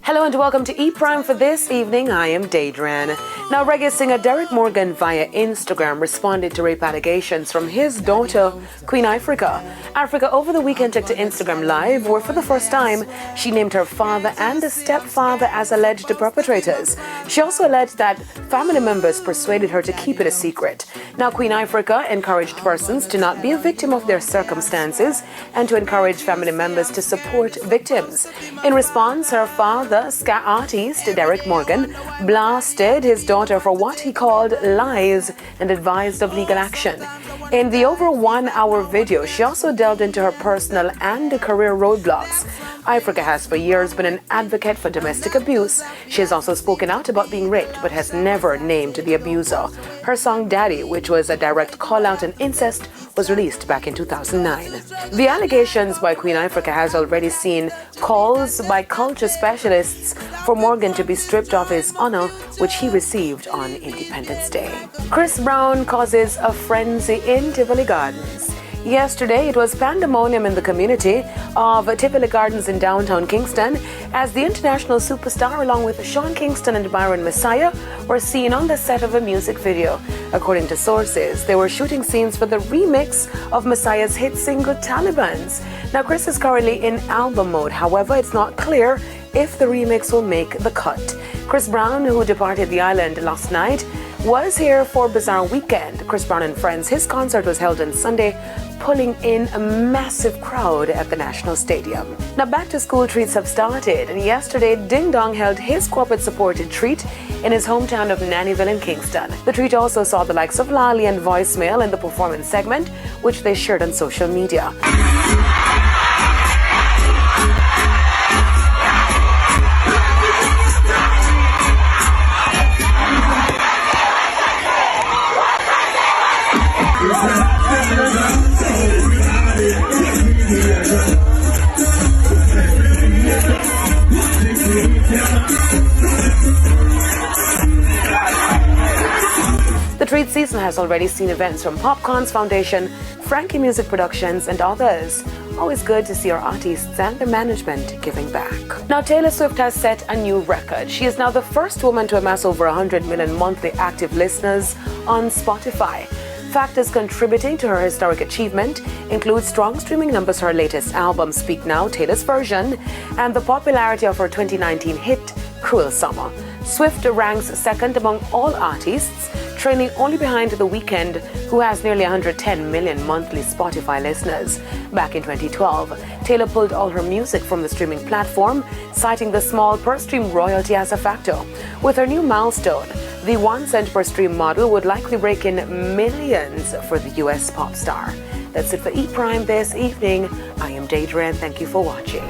Hello and welcome to E Prime for this evening. I am Daedran. Now, reggae singer Derek Morgan via Instagram responded to rape allegations from his daughter, Queen Ifrica. Ifrica over the weekend took to Instagram Live, where for the first time she named her father and the stepfather as alleged perpetrators. She also alleged that family members persuaded her to keep it a secret. Now, Queen Ifrica encouraged persons to not be a victim of their circumstances and to encourage family members to support victims. In response, her father, ska artist Derek Morgan, blasted his daughter for what he called lies and advised of legal action. In the over 1 hour video, she also delved into her personal and career roadblocks. Ifrica has for years been an advocate for domestic abuse. She has also spoken out about being raped but has never named the abuser. Her song Daddy, which was a direct call-out on incest, was released back in 2009. The allegations by Queen Ifrica has already seen calls by culture specialists for Morgan to be stripped of his honor, which he received on Independence Day. Chris Brown causes a frenzy in Tivoli Gardens. Yesterday, it was pandemonium in the community of Tivoli Gardens in downtown Kingston as the international superstar, along with Sean Kingston and Byron Messiah, were seen on the set of a music video. According to sources, they were shooting scenes for the remix of Messiah's hit single Taliban's. Now, Chris is currently in album mode. However, it's not clear if the remix will make the cut. Chris Brown, who departed the island last night, was here for Bizarre Weekend. Chris Brown and Friends. His concert was held on Sunday, pulling in a massive crowd at the National Stadium. Now, back to school treats have started, and yesterday Ding Dong held his corporate supported treat in his hometown of Nannyville in Kingston. The treat also saw the likes of Lali and Voicemail in the performance segment, which they shared on social media. The treat season has already seen events from Popcorns Foundation, Frankie Music Productions, and others. Always good to see our artists and their management giving back. Now, Taylor Swift has set a new record. She is now the first woman to amass over 100 million monthly active listeners on Spotify. Factors contributing to her historic achievement include strong streaming numbers for her latest album, Speak Now, Taylor's version, and the popularity of her 2019 hit, Cruel Summer. Swift ranks second among all artists, trailing only behind The Weeknd, who has nearly 110 million monthly Spotify listeners. Back in 2012, Taylor pulled all her music from the streaming platform, citing the small per-stream royalty as a factor. With her new milestone, the 1 cent per stream model would likely rake in millions for the US pop star. That's it for E Prime this evening. I am Daedran. Thank you for watching.